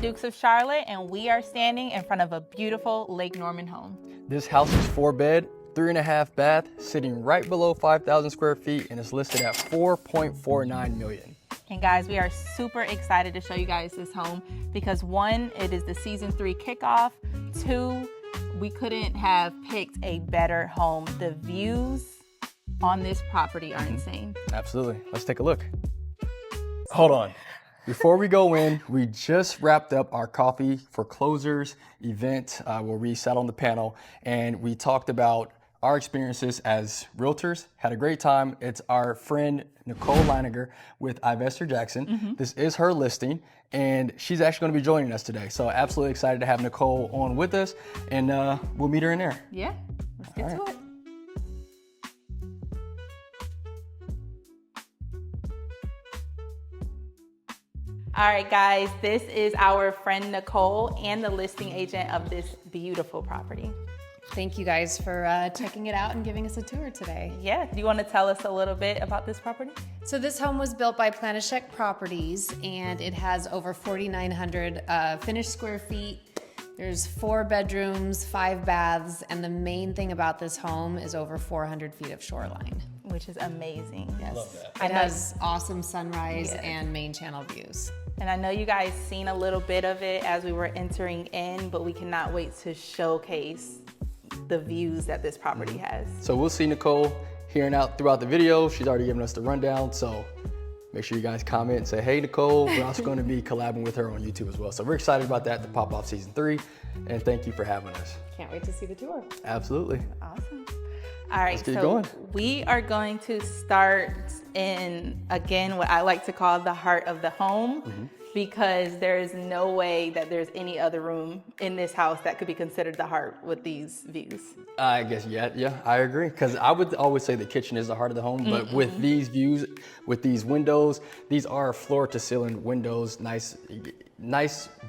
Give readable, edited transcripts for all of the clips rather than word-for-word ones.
Dukes of Charlotte, and we are standing in front of a beautiful Lake Norman home. This house is 4-bed, 3.5 bath, sitting right below 5,000 square feet, and is listed at $4.49 million. And guys, we are super excited to show you guys this home because 1, it is the season 3 kickoff. 2, we couldn't have picked a better home. The views on this property are insane. Absolutely. Let's take a look. Hold on. Before we go in, we just wrapped up our Coffee for Closers event where we sat on the panel and we talked about our experiences as realtors. Had a great time. It's our friend Nicole Linenger with Ivester Jackson. This is her listing, and she's actually going to be joining us today. So absolutely excited to have Nicole on with us, and we'll meet her in there. Yeah, let's get to it. All right, guys, this is our friend Nicole and the listing agent of this beautiful property. Thank you guys for checking it out and giving us a tour today. Yeah, do you want to tell us a little bit about this property? So this home was built by Planishek Properties, and it has over 4,900 finished square feet. There's 4 bedrooms, 5 baths, and the main thing about this home is over 400 feet of shoreline. Which is amazing. Yes. Love that. It has awesome sunrise and main channel views. And I know you guys seen a little bit of it as we were entering in, but we cannot wait to showcase the views that this property has. So we'll see Nicole hearing out throughout the video. She's already given us the rundown, so make sure you guys comment and say, hey, Nicole. We're also going to be collabing with her on YouTube as well. So we're excited about that to pop off season 3, and thank you for having us. Can't wait to see the tour. Absolutely. Awesome. All right, Let's get so going. We are going to start in, again, what I like to call the heart of the home, because there is no way that there's any other room in this house that could be considered the heart with these views. I guess, yeah, I agree. Because I would always say the kitchen is the heart of the home, but with these views, with these windows, these are floor to ceiling windows, nice,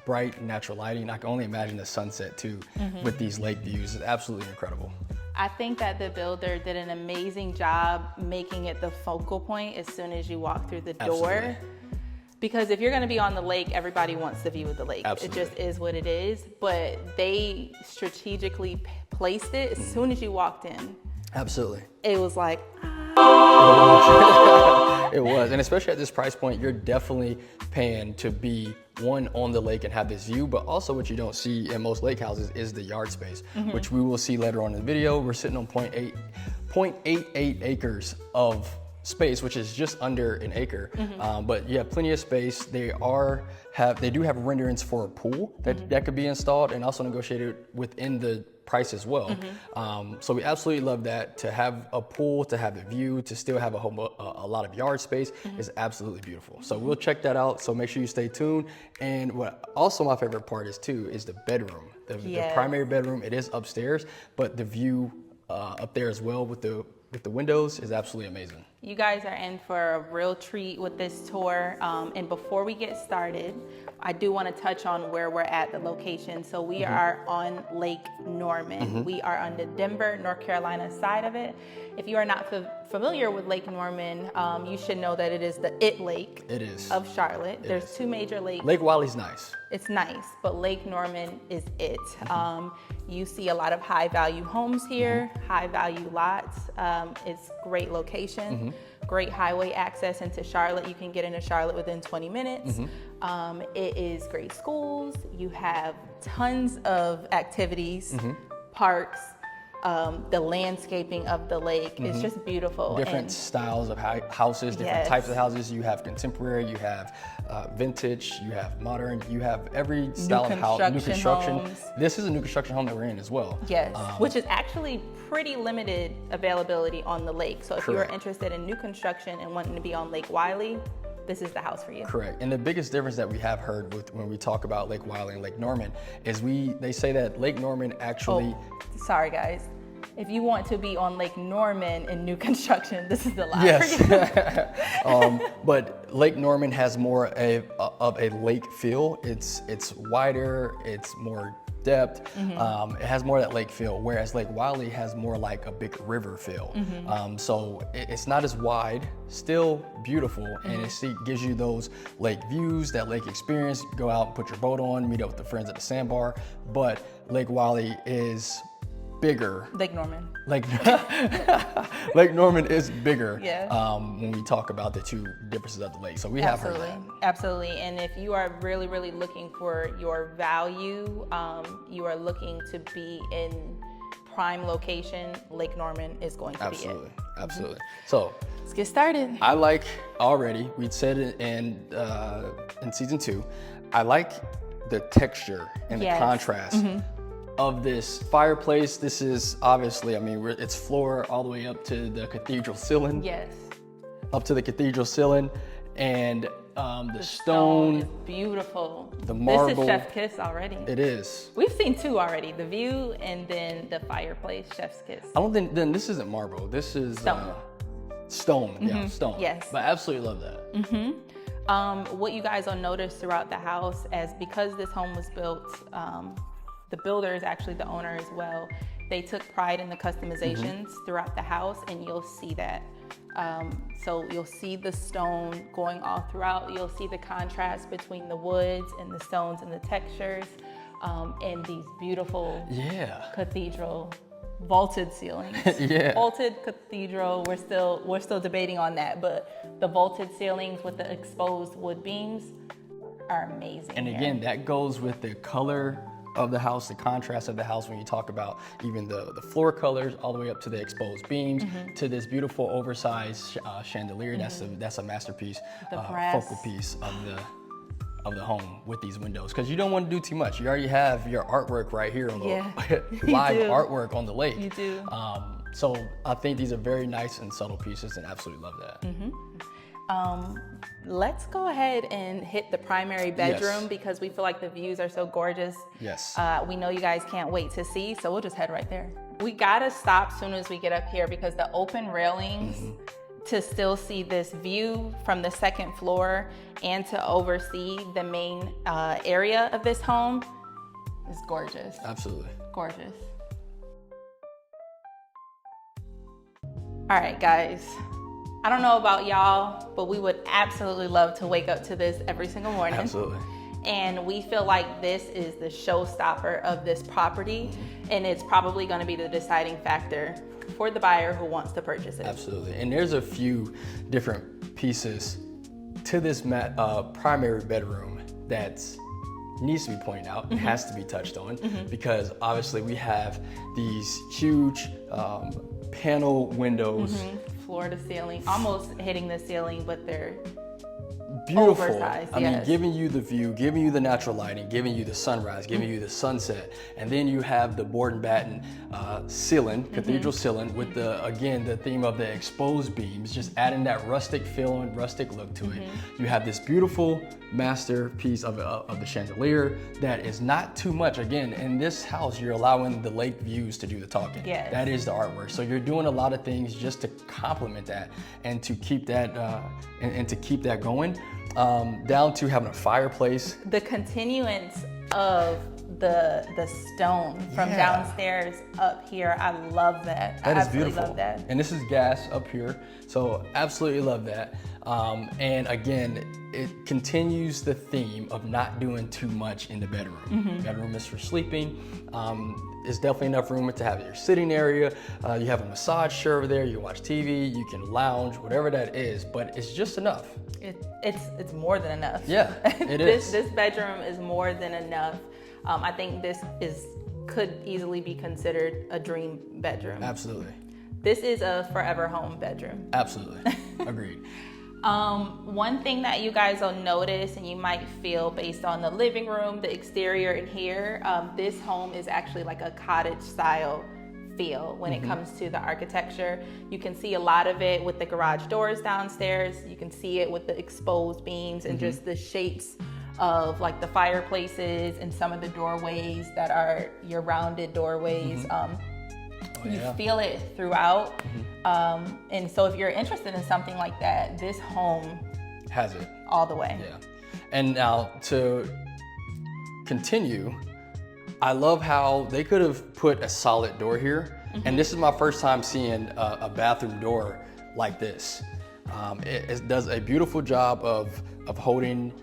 bright, natural lighting. I can only imagine the sunset too with these lake views. It's absolutely incredible. I think that the builder did an amazing job making it the focal point as soon as you walk through the door. Absolutely. Because if you're going to be on the lake, everybody wants the view of the lake. Absolutely. It just is what it is. But they strategically placed it as soon as you walked in. Absolutely. It was like, It was, and especially at this price point, you're definitely paying to be on the lake and have this view, but also what you don't see in most lake houses is the yard space, which we will see later on in the video. We're sitting on 0.88 acres of space, which is just under an acre, but you have plenty of space. They do have renderings for a pool that could be installed and also negotiated within the price as well. So we absolutely love that. To have a pool, to have a view, to still have a lot of yard space is absolutely beautiful. So we'll check that out. So make sure you stay tuned. And what also my favorite part is the bedroom. The primary bedroom, it is upstairs, but the view up there as well with the windows is absolutely amazing. you guys are in for a real treat with this tour. And before we get started, I do want to touch on where we're at, the location. So we are on Lake Norman. We are on the Denver, North Carolina side of it. If you are not familiar with Lake Norman, you should know that it is the lake of Charlotte. There's two major lakes. Lake Wiley's nice. It's nice, but Lake Norman is it. You see a lot of high value homes here, high value lots. It's great location, great highway access into Charlotte. You can get into Charlotte within 20 minutes. It is great schools. You have tons of activities, parks. The landscaping of the lake is just beautiful. Different styles of houses, different types of houses. You have contemporary, you have vintage, you have modern, you have every style of house, new construction. Homes. This is a new construction home that we're in as well. Yes, which is actually pretty limited availability on the lake. So if you are interested in new construction and wanting to be on Lake Wiley, this is the house for you. Correct. And the biggest difference that we have heard when we talk about Lake Wiley and Lake Norman is they say that Lake Norman actually... Sorry guys. If you want to be on Lake Norman in new construction, this is the lot for you. But Lake Norman has more of a lake feel. It's wider, it's more depth. It has more of that lake feel, whereas Lake Wiley has more like a big river feel. So it's not as wide, still beautiful, and it gives you those lake views, that lake experience. Go out and put your boat on, meet up with the friends at the sandbar. But Lake Wiley is bigger. Lake Norman. Lake Norman is bigger. Yeah. When we talk about the two differences of the lake. So we have heard that. Absolutely. And if you are really, really looking for your value, you are looking to be in prime location, Lake Norman is going to be it. Absolutely. So let's get started. I like already, we'd said it in season 2, I like the texture and the contrast of this fireplace. This is obviously, I mean, it's floor all the way up to the cathedral ceiling. Yes. Up to the cathedral ceiling, and the stone is beautiful. The marble. This is chef's kiss already. It is. We've seen 2 already, the view and then the fireplace, chef's kiss. I don't think, then this isn't marble. This is stone. Stone, yeah, stone. Yes. But I absolutely love that. What you guys will notice throughout the house, because this home was built, the builder is actually the owner as well. They took pride in the customizations throughout the house, and you'll see that. So you'll see the stone going all throughout. You'll see the contrast between the woods and the stones and the textures, and these beautiful cathedral vaulted ceilings. Vaulted cathedral, we're still debating on that, but the vaulted ceilings with the exposed wood beams are amazing. And again, that goes with the color of the house, the contrast of the house, when you talk about even the floor colors all the way up to the exposed beams, to this beautiful oversized chandelier. That's a masterpiece, focal piece of the home with these windows, because you don't want to do too much. You already have your artwork right here on the live artwork on the lake. You do. So I think these are very nice and subtle pieces, and absolutely love that. Let's go ahead and hit the primary bedroom because we feel like the views are so gorgeous. Yes. We know you guys can't wait to see, so we'll just head right there. We gotta stop soon as we get up here because the open railings to still see this view from the second floor and to oversee the main area of this home is gorgeous. Absolutely. Gorgeous. All right, guys. I don't know about y'all, but we would absolutely love to wake up to this every single morning. Absolutely. And we feel like this is the showstopper of this property, and it's probably going to be the deciding factor for the buyer who wants to purchase it. Absolutely. And there's a few different pieces to this primary bedroom that needs to be pointed out and has to be touched on, because obviously we have these huge panel windows, floor to ceiling, almost hitting the ceiling, but they're beautiful. Oversized, I mean, giving you the view, giving you the natural lighting, giving you the sunrise, giving you the sunset, and then you have the board and batten ceiling, cathedral ceiling, with the theme of the exposed beams, just adding that rustic feel and rustic look to it. You have this beautiful masterpiece of the chandelier that is not too much. Again, in this house, you're allowing the lake views to do the talking. Yes. That is the artwork. So you're doing a lot of things just to complement that and to keep that and to keep that going. Down to having a fireplace. The continuance of the stone from downstairs up here, I love that. That I is beautiful. Love that. And this is gas up here, so absolutely love that. And again, it continues the theme of not doing too much in the bedroom. Bedroom is for sleeping. There's definitely enough room to have your sitting area. You have a massage chair over there. You can watch TV. You can lounge, whatever that is. But it's just enough. It's more than enough. Yeah, it is. This bedroom is more than enough. I think this could easily be considered a dream bedroom. Absolutely. This is a forever home bedroom. Absolutely. Agreed. One thing that you guys will notice, and you might feel based on the living room, the exterior in here, this home is actually like a cottage style feel when it comes to the architecture. You can see a lot of it with the garage doors downstairs. You can see it with the exposed beams and just the shapes of like the fireplaces and some of the doorways that are your rounded doorways. You feel it throughout. And so if you're interested in something like that, this home has it all the way. Yeah. And now to continue, I love how they could have put a solid door here. And this is my first time seeing a bathroom door like this. It does a beautiful job of holding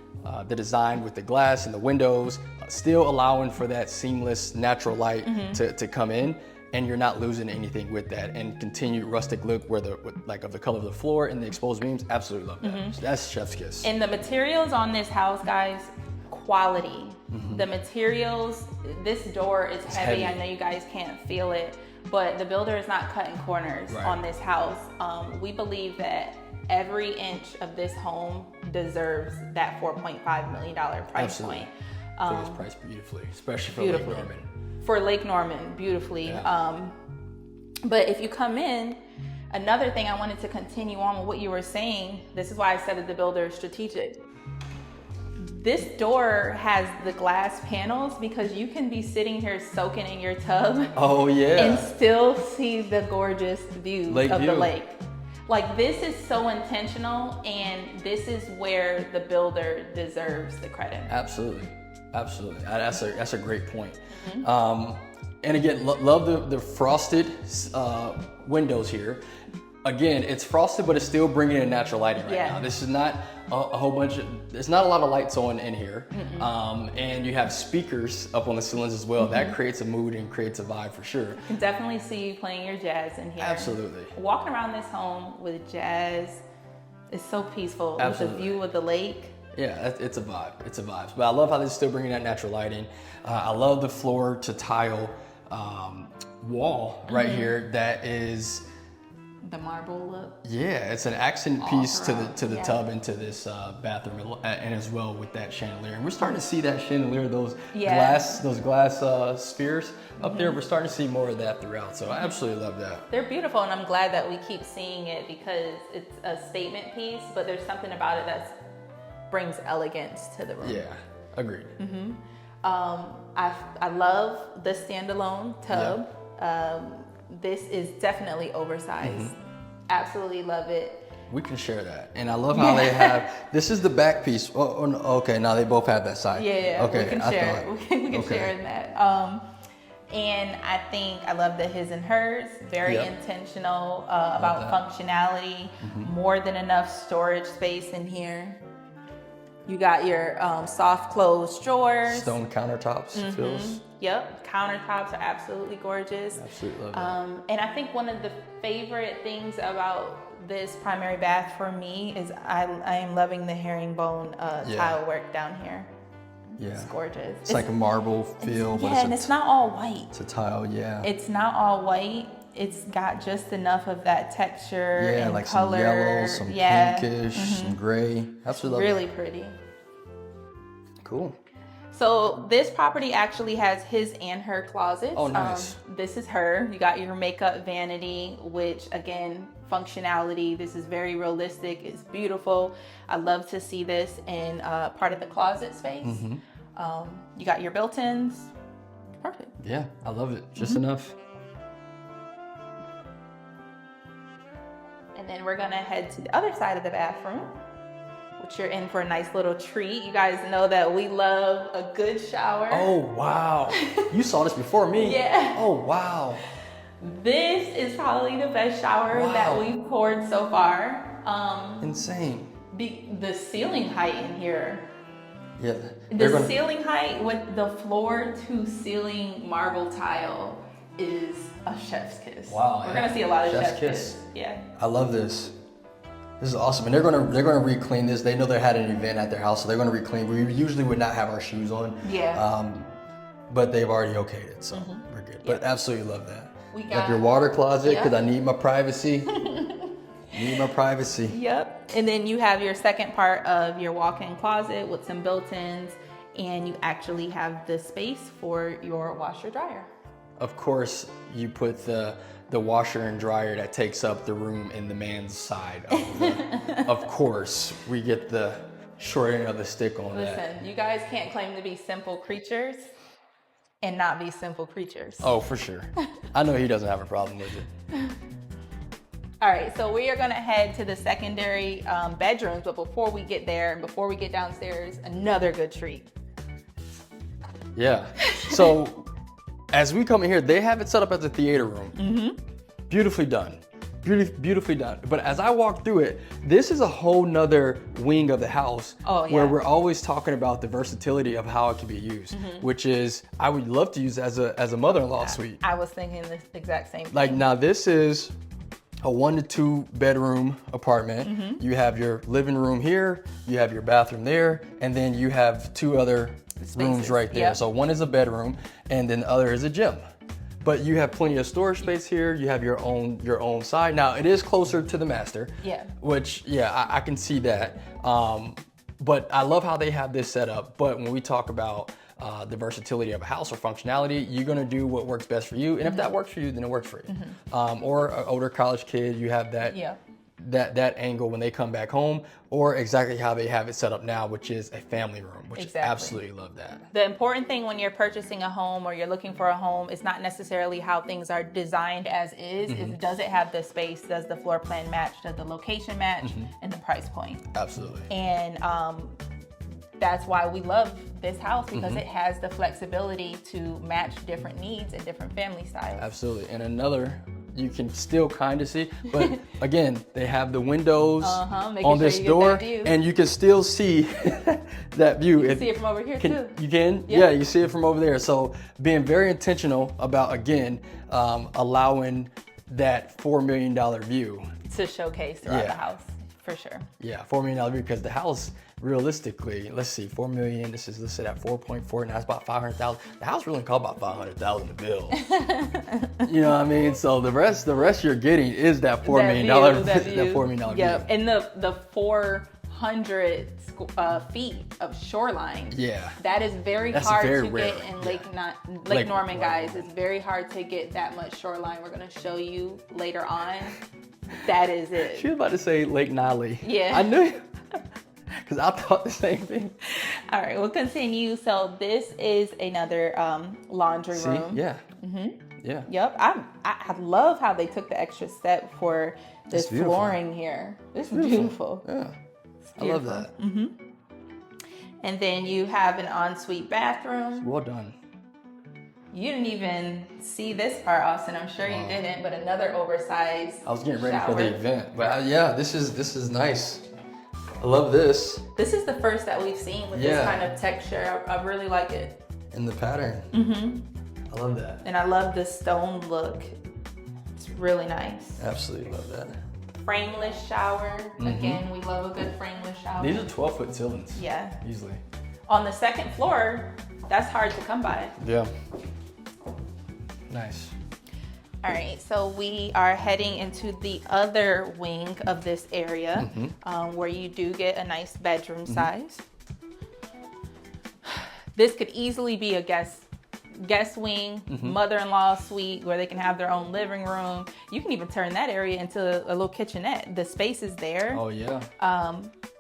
the design with the glass and the windows, still allowing for that seamless natural light to come in, and you're not losing anything with that. And continued rustic look of the color of the floor and the exposed beams. Absolutely love that. So that's chef's kiss. And the materials on this house, guys, quality. The materials, this door is heavy. I know you guys can't feel it, but the builder is not cutting corners on this house. We believe that every inch of this home deserves that $4.5 million price point. I think it's priced beautifully, especially for Lake Norman. For Lake Norman, beautifully. Yeah. But if you come in, another thing I wanted to continue on with what you were saying, this is why I said that the builder is strategic. This door has the glass panels because you can be sitting here soaking in your tub. Oh yeah. And still see the gorgeous view of the lake. Like, this is so intentional, and this is where the builder deserves the credit. Absolutely, absolutely. That's a great point. And again, love the frosted windows here. Again, it's frosted, but it's still bringing in natural lighting right now. This is not a whole bunch of, there's not a lot of lights on in here. And you have speakers up on the ceilings as well. That creates a mood and creates a vibe for sure. I can definitely see you playing your jazz in here. Absolutely. Walking around this home with jazz is so peaceful. Absolutely. With the view of the lake. Yeah, it's a vibe. It's a vibe. But I love how they're still bringing that natural lighting. I love the floor to tile wall right here that is the marble look. Yeah, it's an accent piece to the tub and to this bathroom, and as well with that chandelier. And we're starting to see that chandelier, those glass spheres up there. We're starting to see more of that throughout. So I absolutely love that. They're beautiful, and I'm glad that we keep seeing it because it's a statement piece. But there's something about it that brings elegance to the room. Yeah, agreed. I love the standalone tub. This is definitely oversized. Absolutely love it. We can share that. And I love how they have, this is the back piece. Okay, now they both have that side. Yeah, okay, we can share. We can share in that. And I think I love the his and hers. Very intentional about functionality. More than enough storage space in here. You got your soft closed drawers. Stone countertops, feels. Yep, countertops are absolutely gorgeous. Absolutely love that. And I think one of the favorite things about this primary bath for me is I am loving the herringbone tile work down here. Yeah. It's gorgeous. It's like a marble feel. And it's not all white. It's a tile, It's not all white. It's got just enough of that texture and like color. some yellow, some pinkish, some gray. Absolutely love really pretty. Cool. So this property actually has his and her closets. Oh, nice. This is her. You got your makeup vanity, which again, functionality. This is very realistic. It's beautiful. I love to see this in part of the closet space. You got your built-ins. Perfect. Yeah, I love it. Just enough. And then we're gonna head to the other side of the bathroom, which you're in for a nice little treat. You guys know that we love a good shower. Oh, wow. You saw this before me. Yeah. Oh, wow. This is probably the best shower that we've poured so far. Insane. The ceiling height in here. Yeah. The ceiling height with the floor to ceiling marble tile is a chef's kiss. Wow. We're gonna see a lot of chef's kiss. Yeah. I love this. This is awesome, and they're gonna re-clean this. They know they had an event at their house, so they're gonna re-clean. We usually would not have our shoes on. Yeah. But they've already okayed it, so we're good. But absolutely love that. We got your water closet because I need my privacy. Yep. And then you have your second part of your walk-in closet with some built-ins, and you actually have the space for your washer dryer. Of course, you put the washer and dryer that takes up the room in the man's side of the, of course, we get the short end of the stick on that. Listen, you guys can't claim to be simple creatures and not be simple creatures. Oh, for sure. I know he doesn't have a problem with it. All right, so we are gonna head to the secondary bedrooms, but before we get there and before we get downstairs, another good treat. Yeah, so as we come in here, they have it set up as a theater room. Beautifully done. Beautifully done. But as I walk through it, this is a whole nother wing of the house where we're always talking about the versatility of how it can be used, which is, I would love to use as a mother-in-law suite. I was thinking the exact same thing. Like, now this is a 1 to 2 bedroom apartment. You have your living room here, you have your bathroom there, and then you have 2 other rooms right there. So one is a bedroom and then the other is a gym. But you have plenty of storage space here. You have your own side. Now it is closer to the master. Which, I can see that. But I love how they have this set up. But when we talk about the versatility of a house or functionality, you're gonna do what works best for you. And if that works for you, then it works for you. Or an older college kid, you have that that angle when they come back home, or exactly how they have it set up now, which is a family room, which absolutely love that. The important thing when you're purchasing a home or you're looking for a home is not necessarily how things are designed as is, is does it have the space, does the floor plan match, does the location match, and the price point. Absolutely. And that's why we love this house, because it has the flexibility to match different needs and different family styles. Absolutely. And another, you can still kind of see, but again, they have the windows on this door, and you can still see that view. You can see it from over here too. You can? Yeah, you see it from over there. So being very intentional about, again, allowing that $4 million view to showcase throughout the house, for sure. Yeah, $4 million view, because the house, realistically, let's see, 4 million, this is listed at 4.4, now it's about 500,000. The house really cost about 500,000 to build. You know what I mean? So the rest you're getting is that $4 million that $4 million view. And the 400 feet of shoreline. That is very hard to get in Lake Norman, guys. It's very hard to get that much shoreline. We're gonna show you later on. That is it. She was about to say Lake Nile. I knew it. Because I thought the same thing. All right, we'll continue. So this is another laundry room. Yep. I love how they took the extra step for this flooring here. It's beautiful. Yeah, I love that. And then you have an ensuite bathroom. Well done. You didn't even see this part, Austin. I'm sure you didn't, but another oversized I was getting ready for the event. But this is nice. I love this. This is the first that we've seen with this kind of texture. I really like it. And the pattern. I love that. And I love the stone look. It's really nice. Absolutely love that. Frameless shower. Again, we love a good frameless shower. These are 12-foot ceilings. Yeah. Easily. On the second floor, that's hard to come by. Yeah. Nice. All right, so we are heading into the other wing of this area where you do get a nice bedroom size. This could easily be a guest wing, mother-in-law suite where they can have their own living room. You can even turn that area into a little kitchenette. The space is there. Oh yeah.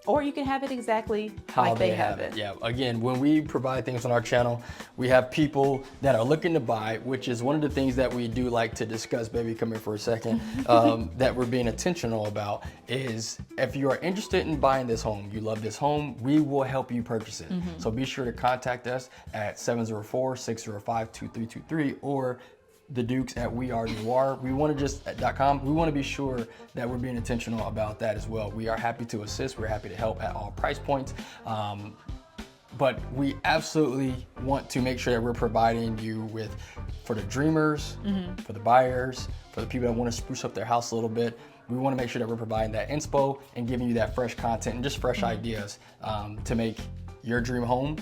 Or you can have it exactly how like they have it. Yeah, again, when we provide things on our channel, we have people that are looking to buy, which is one of the things that we do like to discuss, baby, come here for a second, that we're being intentional about is if you are interested in buying this home, you love this home, we will help you purchase it. So be sure to contact us at 704-605-2323 or the Dukes at wearenoir. We want to .com. We want to be sure that we're being intentional about that as well. We are happy to assist. We're happy to help at all price points. But we absolutely want to make sure that we're providing you with, for the dreamers, for the buyers, for the people that want to spruce up their house a little bit, we want to make sure that we're providing that inspo and giving you that fresh content and just fresh ideas to make your dream home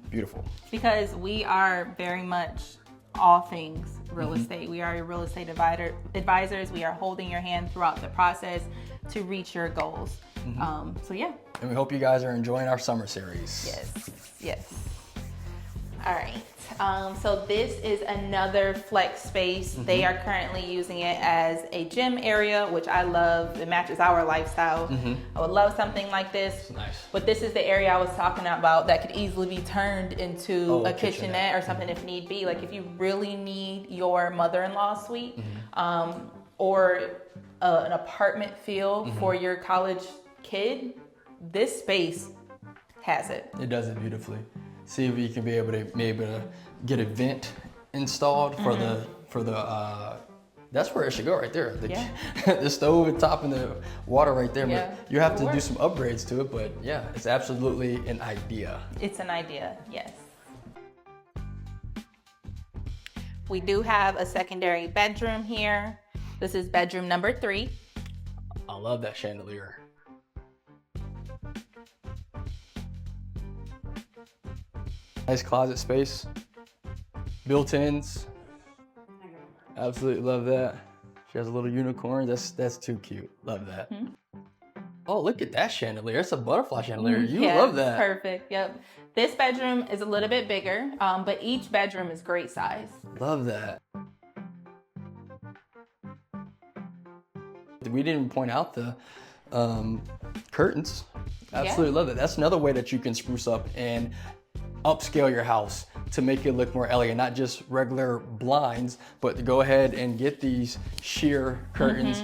beautiful. Because we are very much all things real estate. We are your real estate advisors. We are holding your hand throughout the process to reach your goals. So yeah. And we hope you guys are enjoying our summer series. Yes. All right. So this is another flex space. They are currently using it as a gym area, which I love. It matches our lifestyle. I would love something like this. Nice. But this is the area I was talking about that could easily be turned into a kitchenette or something if need be. Like if you really need your mother-in-law suite or an apartment feel for your college kid, this space has it. It does it beautifully. See if you can be able to get a vent installed for the that's where it should go right there. The stove at top and the water right there. Yeah. But you have to do some upgrades to it, but yeah, it's absolutely an idea. It's an idea, yes. We do have a secondary bedroom here. This is bedroom number 3. I love that chandelier. Nice closet space, built-ins. Absolutely love that. She has a little unicorn. That's too cute. Love that. Oh, look at that chandelier. It's a butterfly chandelier. You love that. Perfect. Yep. This bedroom is a little bit bigger, but each bedroom is great size. Love that. We didn't even point out the curtains. Absolutely love that. That's another way that you can spruce up and upscale your house to make it look more elegant, not just regular blinds, but to go ahead and get these sheer curtains.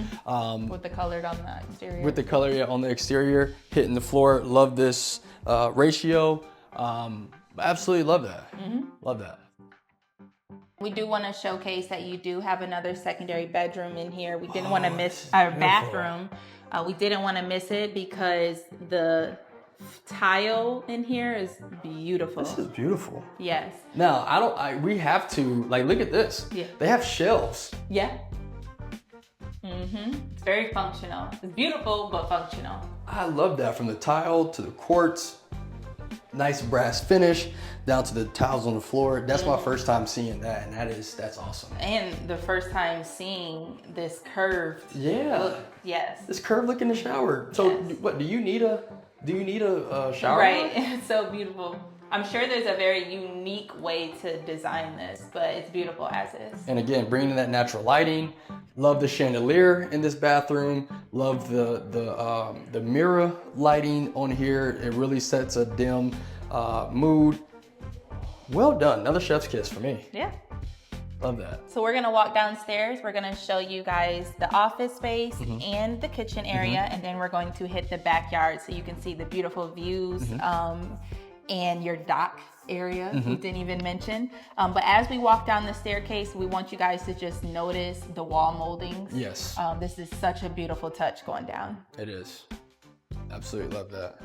With the colored on the exterior. With the color on the exterior, hitting the floor. Love this ratio. Absolutely love that. Love that. We do want to showcase that you do have another secondary bedroom in here. We didn't want to miss our bathroom. We didn't want to miss it because the tile in here is beautiful. This is beautiful. Yes. Now, we have to, like, look at this. Yeah. They have shelves. Yeah. It's very functional. It's beautiful, but functional. I love that, from the tile to the quartz, nice brass finish, down to the tiles on the floor. That's my first time seeing that, and that's awesome. And the first time seeing this curved look. Yes. This curved look in the shower. So what, do you need a shower? Right. It's so beautiful. I'm sure there's a very unique way to design this, but it's beautiful as is. And again, bringing in that natural lighting. Love the chandelier in this bathroom. Love the mirror lighting on here. It really sets a dim mood. Well done. Another chef's kiss for me. Yeah. Love that. So we're gonna walk downstairs. We're gonna show you guys the office space and the kitchen area, and then we're going to hit the backyard so you can see the beautiful views and your dock area we didn't even mention. But as we walk down the staircase, we want you guys to just notice the wall moldings. Yes. This is such a beautiful touch going down. It is. Absolutely love that.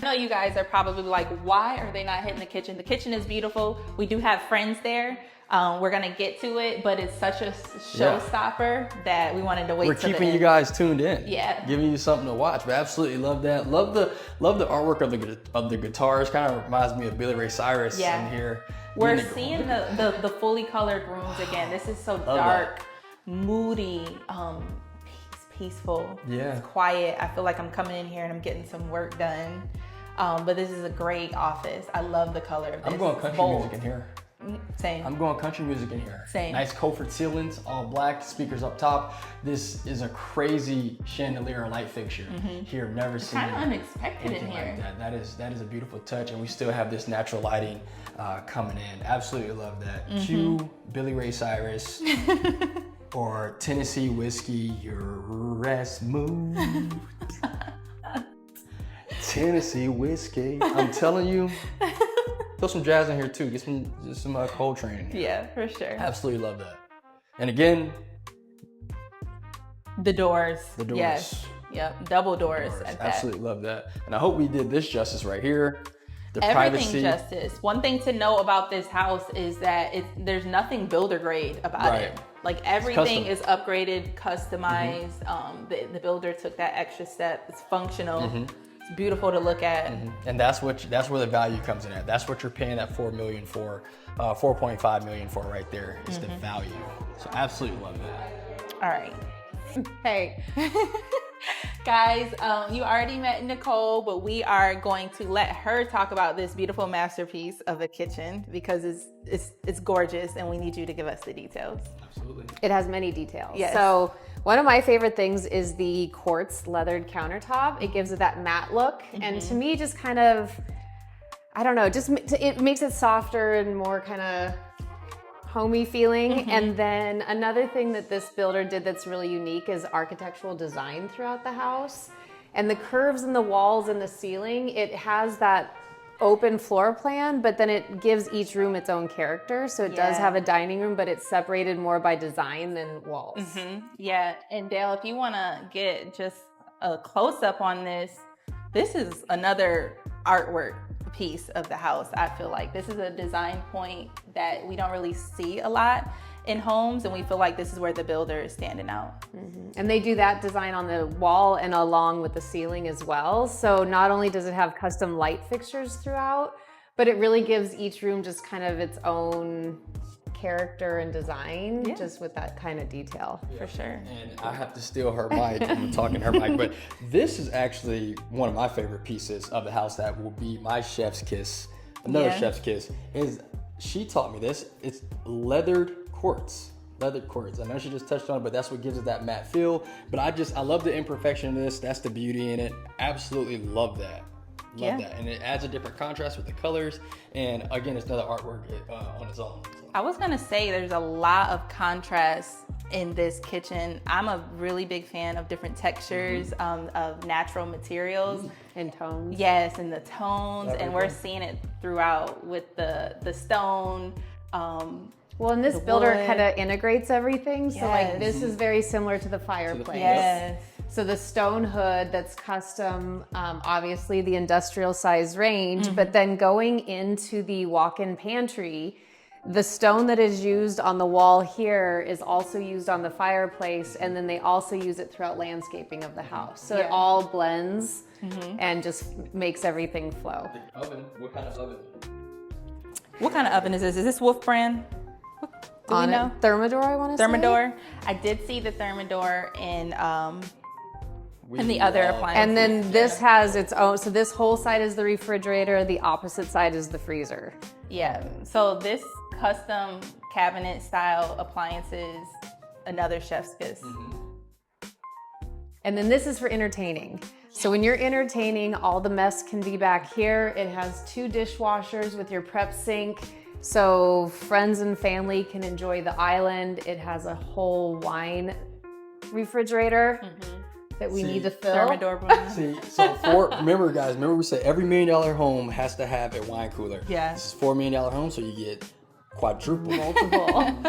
I know you guys are probably like, why are they not hitting the kitchen? The kitchen is beautiful. We do have friends there. We're gonna get to it, but it's such a showstopper that we wanted to wait. We're keeping you guys tuned in. Yeah. Giving you something to watch. But absolutely love that. Love the artwork of the guitars. Kind of reminds me of Billy Ray Cyrus in here. We're seeing the fully colored rooms again. This is so dark, moody, peaceful. Yeah. It's quiet. I feel like I'm coming in here and I'm getting some work done. But this is a great office. I love the color of this. I'm going country music in here. Same. I'm going country music in here. Same. Nice Colford ceilings, all black, speakers up top. This is a crazy chandelier light fixture here. Never seen Kind of unexpected in here. like that. That is a beautiful touch, and we still have this natural lighting coming in. Absolutely love that. Cue Billy Ray Cyrus or Tennessee whiskey, your rest mood. Tennessee whiskey. I'm telling you. Throw some jazz in here too. Get some Coltrane in here. Yeah, for sure. Absolutely love that. And again, the doors. the doors. Yes. Yep. Double doors. At that. Absolutely love that. And I hope we did this justice right here. The Everything privacy. justice. One thing to know about this house is that there's nothing builder grade about Right. it. Like everything custom. is upgraded, customized. The builder took that extra step. It's functional. It's beautiful to look at. And that's where the value comes in at. That's what you're paying that $4 million for, $4.5 million for right there is the value. So absolutely love that. All right. Hey. Guys, you already met Nicole, but we are going to let her talk about this beautiful masterpiece of a kitchen because it's gorgeous and we need you to give us the details. Absolutely. It has many details. Yes. So one of my favorite things is the quartz leathered countertop. It gives it that matte look. And to me, just kind of, I don't know, it makes it softer and more kind of homey feeling. And then another thing that this builder did that's really unique is architectural design throughout the house. And the curves in the walls and the ceiling, it has that open floor plan, but then it gives each room its own character. So it does have a dining room, but it's separated more by design than walls. Yeah, and Dale, if you want to get just a close-up on this, this is another artwork piece of the house. I feel like this is a design point that we don't really see a lot in homes, and we feel like this is where the builder is standing out. And they do that design on the wall and along with the ceiling as well. So not only does it have custom light fixtures throughout, but it really gives each room just kind of its own character and design, just with that kind of detail. For sure. And I have to steal her mic. I'm talking her mic, but this is actually one of my favorite pieces of the house that will be my chef's kiss. Another chef's kiss is, she taught me this. It's leathered quartz. Leathered quartz. I know she just touched on it, but that's what gives it that matte feel. But I love the imperfection of this. That's the beauty in it. Absolutely love that. Love that. And it adds a different contrast with the colors. And again, it's another artwork on its own. I was gonna say there's a lot of contrast in this kitchen. I'm a really big fan of different textures, of natural materials. And tones. Yes, and the tones. And we're seeing it throughout with the stone. Well, and this builder kind of integrates everything. So like this is very similar to the fireplace. Yes. So the stone hood that's custom, obviously the industrial size range, but then going into the walk-in pantry, the stone that is used on the wall here is also used on the fireplace, and then they also use it throughout landscaping of the house. So it all blends and just makes everything flow. The oven, what kind of oven? What kind of oven is this? Is this Wolf brand? Do we know? Thermador, I want to say. Thermador. I did see the Thermador in the other appliances. And then this has its own, so this whole side is the refrigerator, the opposite side is the freezer. Yeah, so this custom cabinet style appliances, another chef's kiss. And then this is for entertaining. So when you're entertaining, all the mess can be back here. It has 2 dishwashers with your prep sink, so friends and family can enjoy the island. It has a whole wine refrigerator that we need to fill. Thermador brand. See, so remember we said every $1 million home has to have a wine cooler. Yeah. This is $4 million home, so you get quadruple. Multiple.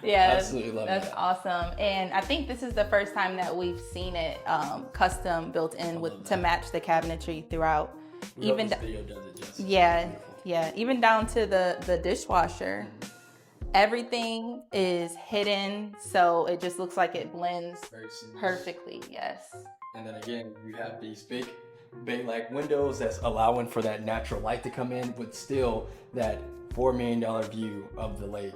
Yeah, Absolutely love that's that. awesome. And I think this is the first time that we've seen it custom built in to match the cabinetry throughout. Even this video does it just even down to the dishwasher. Everything is hidden, so it just looks like it blends perfectly. Yes. And then again, you have these big bay like windows that's allowing for that natural light to come in, but still that $4 million view of the lake.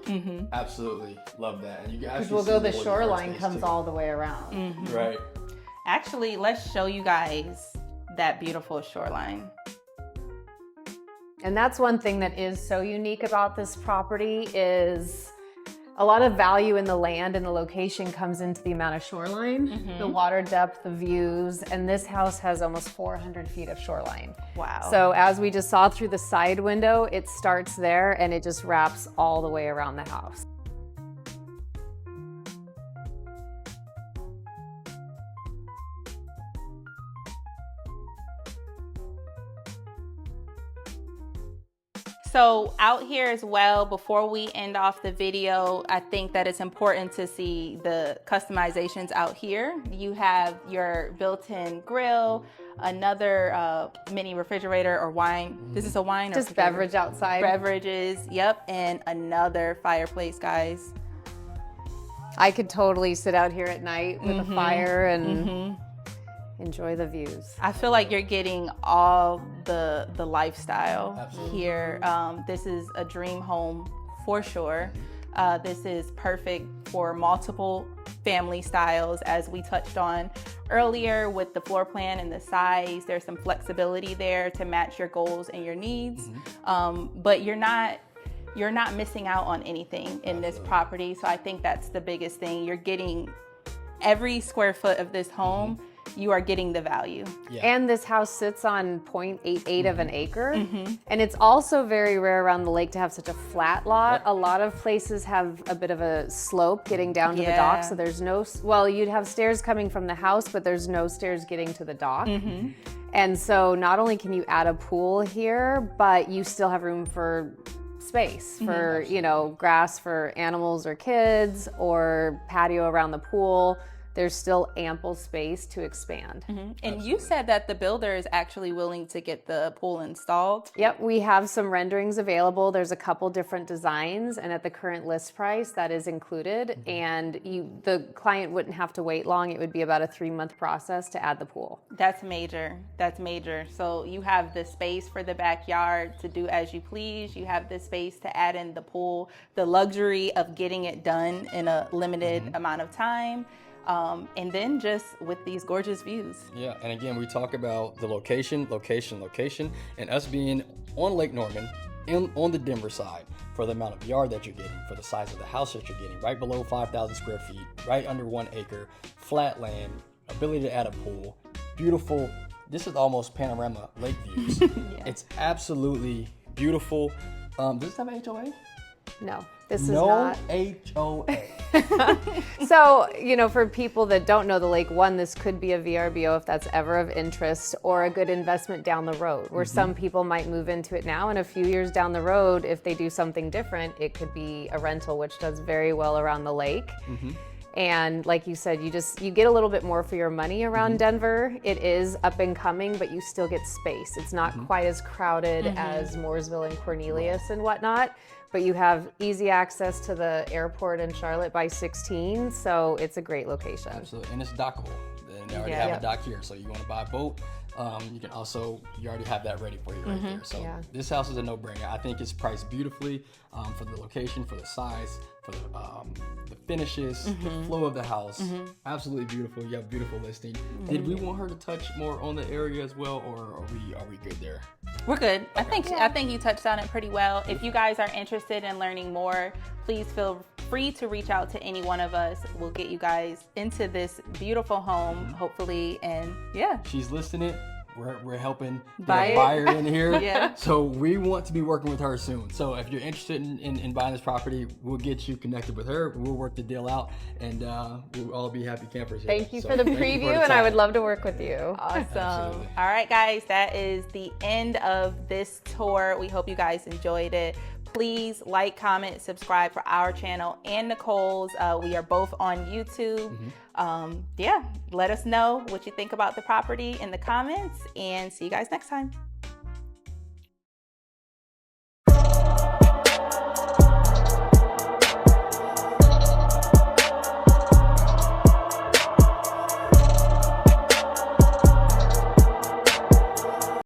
Absolutely love that. And you guys We'll go, the shoreline comes all the way around. Right. Actually, let's show you guys that beautiful shoreline. And that's one thing that is so unique about this property is a lot of value in the land and the location comes into the amount of shoreline, the water depth, the views, and this house has almost 400 feet of shoreline. Wow. So as we just saw through the side window, it starts there and it just wraps all the way around the house. So out here as well, before we end off the video, I think that it's important to see the customizations out here. You have your built-in grill, another mini refrigerator or wine. This is a wine or Just beverage outside. Beverages, yep, and another fireplace, guys. I could totally sit out here at night with a fire and enjoy the views. I feel like you're getting all the lifestyle here. This is a dream home for sure. This is perfect for multiple family styles, as we touched on earlier with the floor plan and the size. There's some flexibility there to match your goals and your needs, but you're not missing out on anything in this property. So I think that's the biggest thing. You're getting every square foot of this home. You are getting the value. And this house sits on 0.88 of an acre. And it's also very rare around the lake to have such a flat lot. A lot of places have a bit of a slope getting down to the dock. So there's no, well, you'd have stairs coming from the house, but there's no stairs getting to the dock. And so not only can you add a pool here, but you still have room for space for, you know, grass for animals or kids, or patio around the pool. There's still ample space to expand. And you said that the builder is actually willing to get the pool installed. Yep, we have some renderings available. There's a couple different designs, and at the current list price, that is included. And the client wouldn't have to wait long. It would be about a 3-month process to add the pool. That's major. That's major. So you have the space for the backyard to do as you please. You have the space to add in the pool, the luxury of getting it done in a limited amount of time. And then just with these gorgeous views. Yeah, and again, we talk about the location, and us being on Lake Norman, on the Denver side, for the amount of yard that you're getting, for the size of the house that you're getting, right below 5,000 square feet, right under 1 acre, flat land, ability to add a pool, beautiful. This is almost panorama lake views. It's absolutely beautiful. Does this have an HOA? No, this is No not. HOA. So, you know, for people that don't know the lake, one, this could be a VRBO if that's ever of interest, or a good investment down the road, where some people might move into it now, and a few years down the road, if they do something different, it could be a rental, which does very well around the lake. And like you said, you get a little bit more for your money around Denver. It is up and coming, but you still get space. It's not quite as crowded as Mooresville and Cornelius and whatnot, but you have easy access to the airport in Charlotte by 16, so it's a great location. Absolutely, and it's dockable. And they already Yeah. have a dock here, so you want to buy a boat, you already have that ready for you right there. So this house is a no-brainer. I think it's priced beautifully for the location, for the size, for the finishes, the flow of the house. Absolutely beautiful. You have a beautiful listing. Did we want her to touch more on the area as well, or are we good there? We're good. I think you touched on it pretty well. If you guys are interested in learning more, please feel free to reach out to any one of us. We'll get you guys into this beautiful home, hopefully, and yeah. She's listing it. We're helping get Buy a it. buyer in here. Yeah. So we want to be working with her soon. So if you're interested in buying this property, we'll get you connected with her. We'll work the deal out, and we'll all be happy campers here. Thank you So for the thank you preview, the and I time. would love to work with you. Awesome. Absolutely. All right, guys, that is the end of this tour. We hope you guys enjoyed it. Please like, comment, subscribe for our channel and Nicole's. We are both on YouTube. Yeah, let us know what you think about the property in the comments, and see you guys next time.